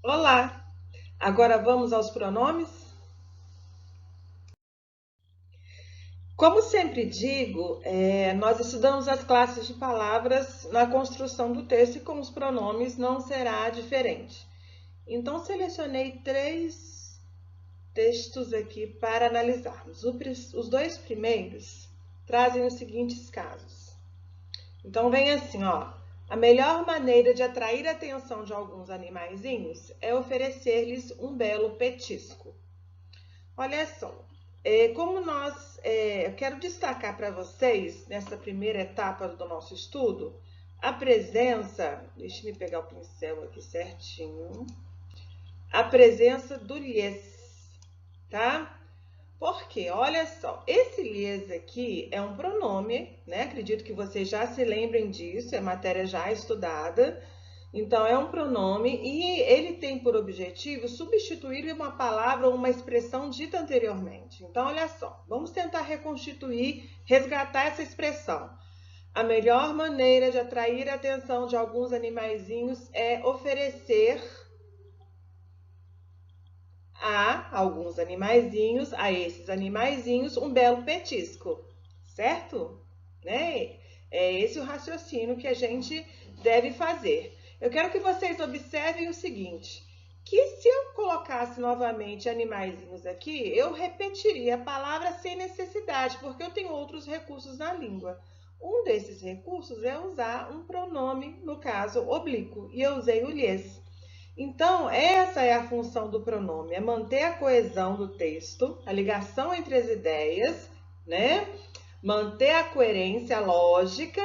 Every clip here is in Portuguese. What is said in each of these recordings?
Olá! Agora vamos aos pronomes? Como sempre digo, nós estudamos as classes de palavras na construção do texto e com os pronomes não será diferente. Então, selecionei 3 textos aqui para analisarmos. Os 2 primeiros trazem os seguintes casos. Então, vem assim, ó. A melhor maneira de atrair a atenção de alguns animaizinhos é oferecer-lhes um belo petisco. Olha só, eu quero destacar para vocês, nessa primeira etapa do nosso estudo, a presença, deixa eu pegar o pincel aqui certinho, a presença do lhes, tá? Porque, olha só, esse lhes aqui é um pronome, né? Acredito que vocês já se lembrem disso, é matéria já estudada. Então, é um pronome e ele tem por objetivo substituir uma palavra ou uma expressão dita anteriormente. Então, olha só, vamos tentar reconstituir, resgatar essa expressão. A melhor maneira de atrair a atenção de alguns animaizinhos é oferecer a esses animaizinhos, um belo petisco, certo? Né? É esse o raciocínio que a gente deve fazer. Eu quero que vocês observem o seguinte, que se eu colocasse novamente animaizinhos aqui, eu repetiria a palavra sem necessidade, porque eu tenho outros recursos na língua. Um desses recursos é usar um pronome, no caso, oblíquo, e eu usei o lhes. Então, essa é a função do pronome, é manter a coesão do texto, a ligação entre as ideias, né? Manter a coerência lógica,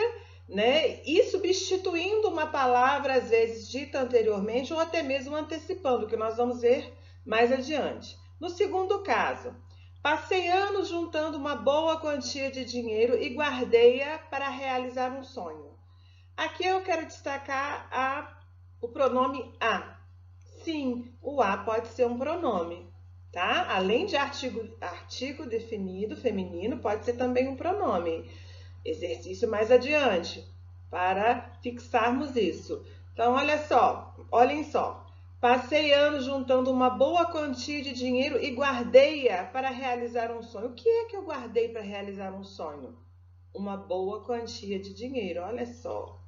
né? E substituindo uma palavra, às vezes dita anteriormente, ou até mesmo antecipando, que nós vamos ver mais adiante. No segundo caso, passei anos juntando uma boa quantia de dinheiro e guardei-a para realizar um sonho. Aqui eu quero destacar o pronome a. Sim, o a pode ser um pronome, tá? Além de artigo definido feminino, pode ser também um pronome. Exercício mais adiante, para fixarmos isso. Então, olhem só. Passei anos juntando uma boa quantia de dinheiro e guardei-a para realizar um sonho. O que é que eu guardei para realizar um sonho? Uma boa quantia de dinheiro, olha só.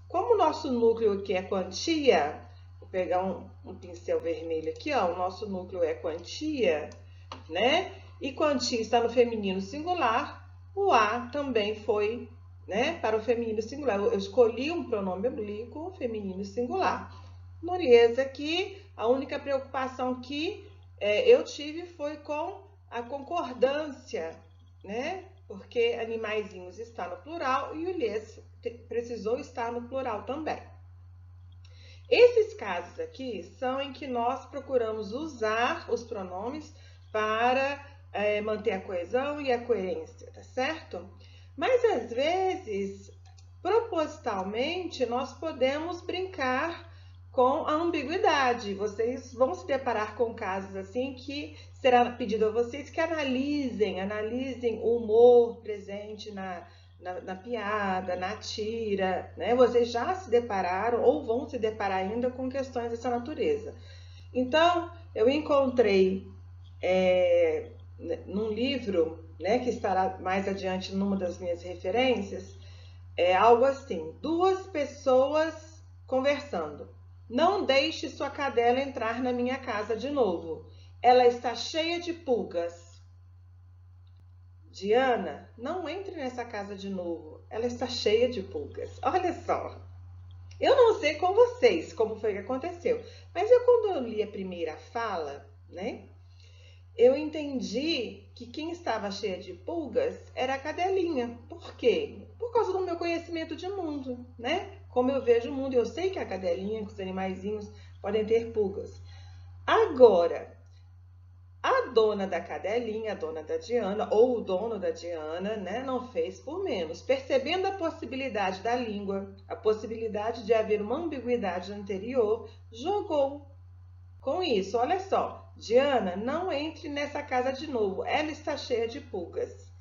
Como o nosso núcleo aqui é quantia, vou pegar um pincel vermelho aqui, ó, o nosso núcleo é quantia, né? E quantia está no feminino singular, o a também foi, né, para o feminino singular. Eu escolhi um pronome oblíquo feminino singular. No lhes aqui, a única preocupação que eu tive foi com a concordância, né? Porque animaizinhos está no plural e o lhes precisou estar no plural também. Esses casos aqui são em que nós procuramos usar os pronomes para manter a coesão e a coerência, tá certo? Mas às vezes, propositalmente, nós podemos brincar com a ambiguidade. Vocês vão se deparar com casos assim que será pedido a vocês que analisem o humor presente na piada, na tira, né? Vocês já se depararam ou vão se deparar ainda com questões dessa natureza. Então, eu encontrei num livro, né, que estará mais adiante numa das minhas referências, algo assim: duas pessoas conversando. Não deixe sua cadela entrar na minha casa de novo. Ela está cheia de pulgas. Diana, não entre nessa casa de novo. Ela está cheia de pulgas. Olha só. Eu não sei com vocês como foi que aconteceu, mas quando eu li a primeira fala, né, eu entendi que quem estava cheia de pulgas era a cadelinha. Por quê? Por causa do meu conhecimento de mundo, né? Como eu vejo o mundo, eu sei que a cadelinha, que os animaizinhos podem ter pulgas. Agora, a dona da cadelinha, a dona da Diana, ou o dono da Diana, né, não fez por menos. Percebendo a possibilidade da língua, a possibilidade de haver uma ambiguidade anterior, jogou com isso. Olha só, Diana, não entre nessa casa de novo, ela está cheia de pulgas.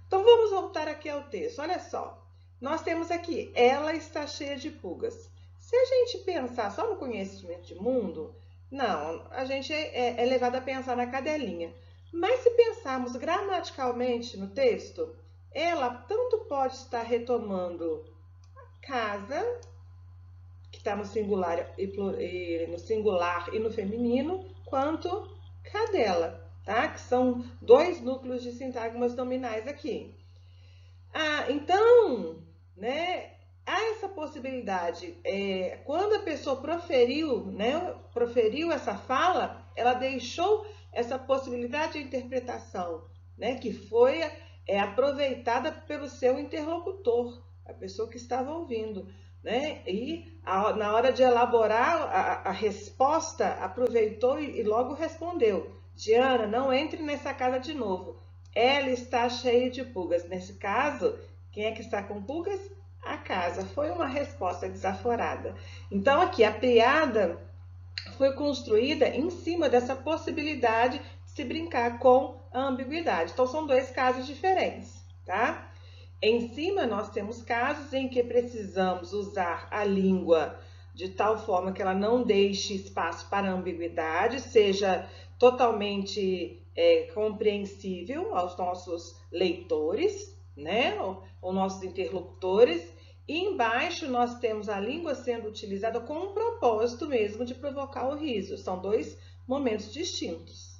Então vamos voltar aqui ao texto, olha só. Nós temos aqui, ela está cheia de pulgas. Se a gente pensar só no conhecimento de mundo, Não, a gente é levado a pensar na cadelinha. Mas se pensarmos gramaticalmente no texto, ela tanto pode estar retomando casa, que está no singular e no feminino, quanto cadela, tá? Que são dois núcleos de sintagmas nominais aqui. Então, né, há essa possibilidade. Quando a pessoa proferiu, né, proferiu essa fala, ela deixou essa possibilidade de interpretação, né, que foi aproveitada pelo seu interlocutor, a pessoa que estava ouvindo. Né? Na hora de elaborar a resposta, aproveitou e logo respondeu: Diana, não entre nessa casa de novo. Ela está cheia de pulgas. Nesse caso, quem é que está com pulgas? A casa. Foi uma resposta desaforada. Então, aqui, a piada foi construída em cima dessa possibilidade de se brincar com a ambiguidade. Então, são dois casos diferentes, tá? Em cima, nós temos casos em que precisamos usar a língua de tal forma que ela não deixe espaço para ambiguidade, seja totalmente compreensível aos nossos leitores, né, ou nossos interlocutores. E embaixo nós temos a língua sendo utilizada com um propósito mesmo de provocar o riso. São dois momentos distintos.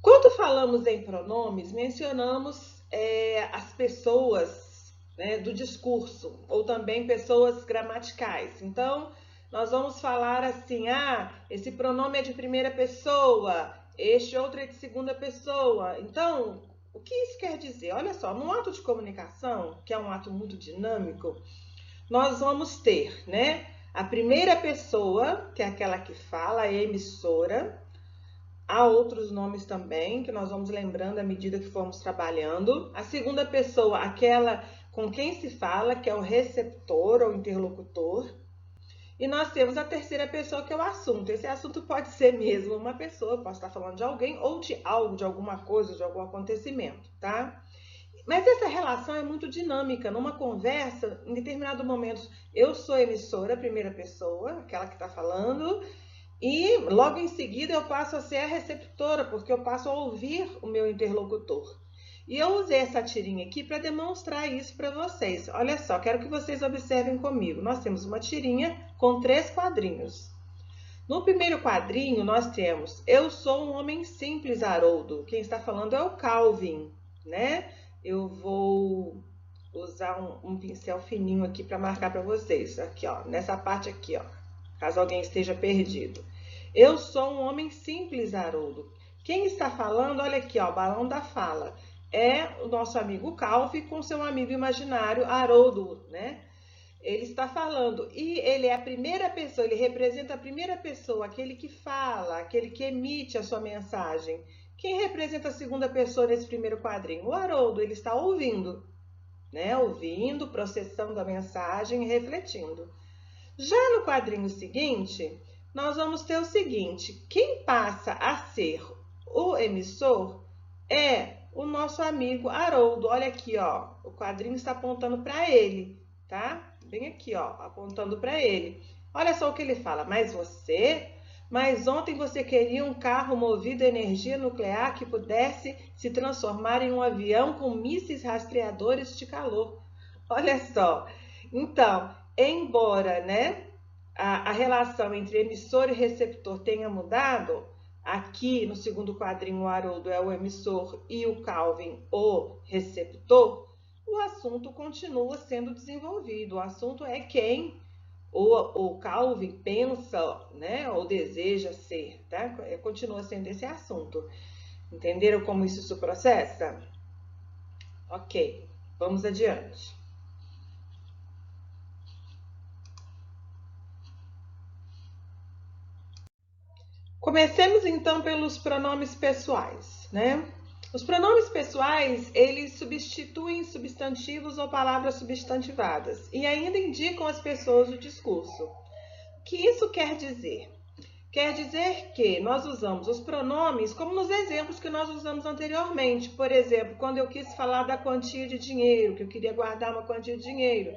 Quando falamos em pronomes, mencionamos as pessoas, né, do discurso, ou também pessoas gramaticais. Então, nós vamos falar assim, esse pronome é de primeira pessoa, este outro é de segunda pessoa. Então, o que isso quer dizer? Olha só, no ato de comunicação, que é um ato muito dinâmico, nós vamos ter, né, a primeira pessoa, que é aquela que fala, a emissora. Há outros nomes também, que nós vamos lembrando à medida que formos trabalhando. A segunda pessoa, aquela com quem se fala, que é o receptor ou interlocutor. E nós temos a terceira pessoa, que é o assunto. Esse assunto pode ser mesmo uma pessoa, posso estar falando de alguém ou de algo, de alguma coisa, de algum acontecimento, tá? Mas essa relação é muito dinâmica. Numa conversa, em determinado momento, eu sou emissora, primeira pessoa, aquela que está falando, e logo em seguida eu passo a ser a receptora, porque eu passo a ouvir o meu interlocutor. E eu usei essa tirinha aqui para demonstrar isso para vocês. Olha só, quero que vocês observem comigo. Nós temos uma tirinha com 3 quadrinhos. No primeiro quadrinho nós temos: eu sou um homem simples, Haroldo. Quem está falando é o Calvin, né? Eu vou usar um pincel fininho aqui para marcar para vocês. Aqui, ó, nessa parte aqui, ó, caso alguém esteja perdido. Eu sou um homem simples, Haroldo. Quem está falando, olha aqui, ó, o balão da fala, é o nosso amigo Calvin com seu amigo imaginário Haroldo, né? Ele está falando e ele é a primeira pessoa, ele representa a primeira pessoa, aquele que fala, aquele que emite a sua mensagem. Quem representa a segunda pessoa nesse primeiro quadrinho? O Haroldo, ele está ouvindo, né? Ouvindo, processando a mensagem e refletindo. Já no quadrinho seguinte, nós vamos ter o seguinte: quem passa a ser o emissor é o nosso amigo Haroldo. Olha aqui, ó, o quadrinho está apontando para ele, tá? Bem aqui, ó, apontando para ele. Olha só o que ele fala: mas ontem você queria um carro movido a energia nuclear que pudesse se transformar em um avião com mísseis rastreadores de calor. Olha só. Então, embora, né, a relação entre emissor e receptor tenha mudado, aqui no segundo quadrinho o Haroldo é o emissor e o Calvin o receptor, o assunto continua sendo desenvolvido. O assunto é quem o Calvin pensa, né, ou deseja ser, tá? Continua sendo esse assunto. Entenderam como isso se processa? Ok, vamos adiante. Comecemos então pelos pronomes pessoais, né? Os pronomes pessoais, eles substituem substantivos ou palavras substantivadas e ainda indicam as pessoas do discurso. O que isso quer dizer? Quer dizer que nós usamos os pronomes como nos exemplos que nós usamos anteriormente. Por exemplo, quando eu quis falar da quantia de dinheiro, que eu queria guardar uma quantia de dinheiro,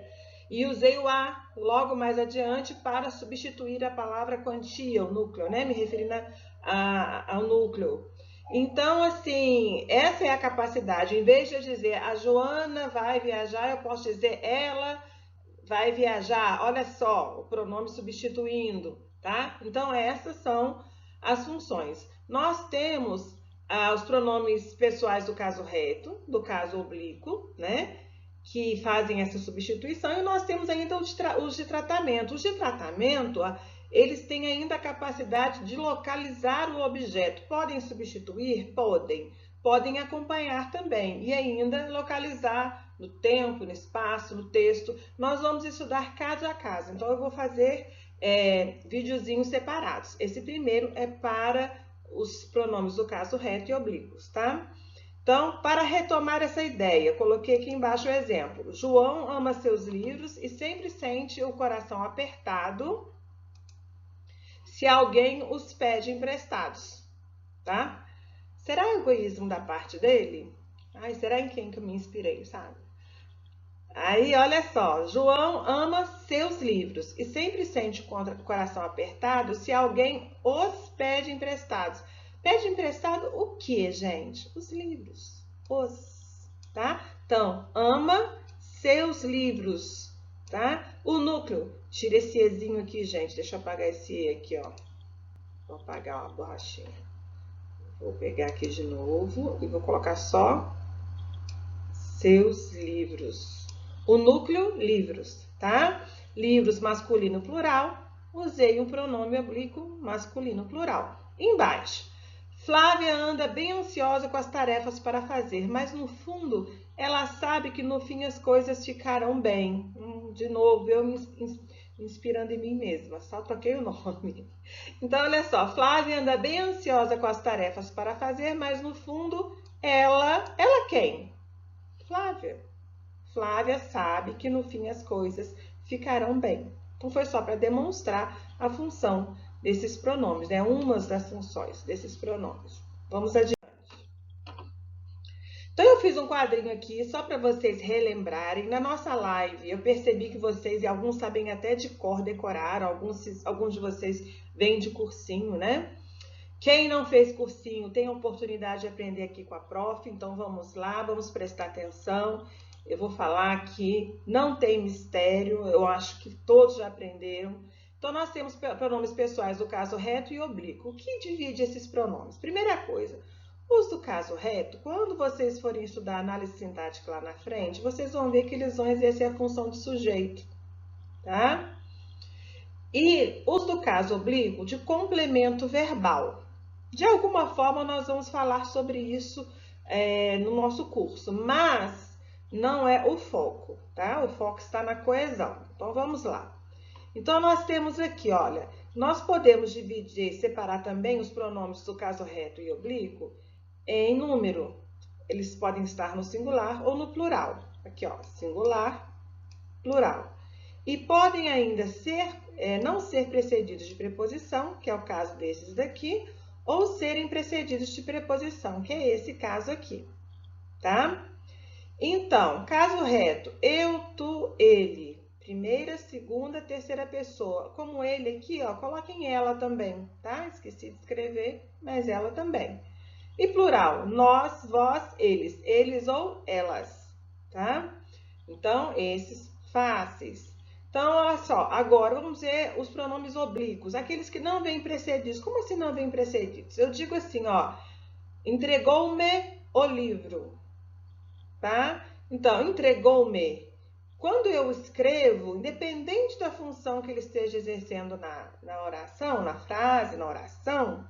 E usei o a logo mais adiante para substituir a palavra quantia, o núcleo, né? Me referindo ao núcleo. Então, assim, essa é a capacidade. Em vez de eu dizer a Joana vai viajar, eu posso dizer ela vai viajar. Olha só, o pronome substituindo, tá? Então, essas são as funções. Nós temos os pronomes pessoais do caso reto, do caso oblíquo, né? Que fazem essa substituição, e nós temos ainda os de tratamento. Os de tratamento, eles têm ainda a capacidade de localizar o objeto. Podem substituir? Podem. Podem acompanhar também e ainda localizar no tempo, no espaço, no texto. Nós vamos estudar caso a caso, então eu vou fazer videozinhos separados. Esse primeiro é para os pronomes do caso reto e oblíquos, tá? Então, para retomar essa ideia, coloquei aqui embaixo o exemplo. João ama seus livros e sempre sente o coração apertado se alguém os pede emprestados, tá? Será egoísmo da parte dele? Ai, será em quem que eu me inspirei, sabe? Aí, olha só, João ama seus livros e sempre sente o coração apertado se alguém os pede emprestados. Pede emprestado o quê, gente? Os livros. Tá? Então, ama seus livros, tá? O núcleo. Tira esse ezinho aqui, gente. Deixa eu apagar esse e aqui, ó. Vou apagar uma borrachinha. Vou pegar aqui de novo e vou colocar só seus livros. O núcleo, livros, tá? Livros masculino plural. Usei um pronome oblíquo masculino plural. Embaixo. Flávia anda bem ansiosa com as tarefas para fazer, mas no fundo ela sabe que no fim as coisas ficarão bem. De novo, eu me inspirando em mim mesma, só troquei o nome. Então, olha só, Flávia anda bem ansiosa com as tarefas para fazer, mas no fundo ela quem? Flávia. Flávia sabe que no fim as coisas ficarão bem. Então, foi só para demonstrar a função desses pronomes, né? Umas das funções desses pronomes. Vamos adiante. Então, eu fiz um quadrinho aqui só para vocês relembrarem. Na nossa live, eu percebi que vocês, e alguns sabem até de cor, decoraram, alguns de vocês vêm de cursinho, né? Quem não fez cursinho tem a oportunidade de aprender aqui com a prof, então vamos lá, vamos prestar atenção. Eu vou falar aqui, não tem mistério, eu acho que todos já aprenderam. Então, nós temos pronomes pessoais do caso reto e oblíquo. O que divide esses pronomes? Primeira coisa, os do caso reto, quando vocês forem estudar análise sintática lá na frente, vocês vão ver que eles vão exercer a função de sujeito, tá? E os do caso oblíquo, de complemento verbal. De alguma forma, nós vamos falar sobre isso no nosso curso, mas não é o foco, tá? O foco está na coesão. Então, vamos lá. Então, nós temos aqui, olha, nós podemos dividir, separar também os pronomes do caso reto e oblíquo em número. Eles podem estar no singular ou no plural. Aqui, ó, singular, plural. E podem ainda não ser precedidos de preposição, que é o caso desses daqui, ou serem precedidos de preposição, que é esse caso aqui, tá? Então, caso reto, eu, tu, ele. Primeira, segunda, terceira pessoa. Como ele aqui, ó, coloquem ela também, tá? Esqueci de escrever, mas ela também. E plural, nós, vós, eles. Eles ou elas, tá? Então, esses fáceis. Então, olha só, agora vamos ver os pronomes oblíquos, aqueles que não vêm precedidos. Como assim não vêm precedidos? Eu digo assim, ó, entregou-me o livro, tá? Então, entregou-me. Quando eu escrevo, independente da função que ele esteja exercendo na oração, na frase, na oração,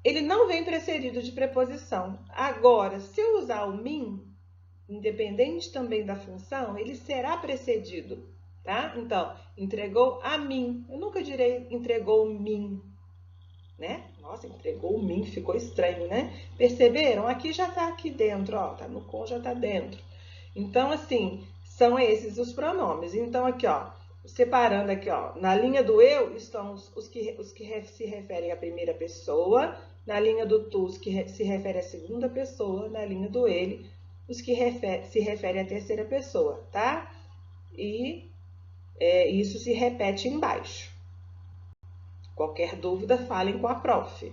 ele não vem precedido de preposição. Agora, se eu usar o mim, independente também da função, ele será precedido, tá? Então, entregou a mim. Eu nunca direi entregou mim, né? Nossa, entregou mim, ficou estranho, né? Perceberam? Aqui já tá aqui dentro, ó, tá no com, já tá dentro. Então, assim, são esses os pronomes. Então, aqui, ó, separando aqui, ó, na linha do eu estão os que se referem à primeira pessoa, na linha do tu, os que se referem à segunda pessoa, na linha do ele, os que se referem à terceira pessoa, tá? E isso se repete embaixo. Qualquer dúvida, falem com a prof.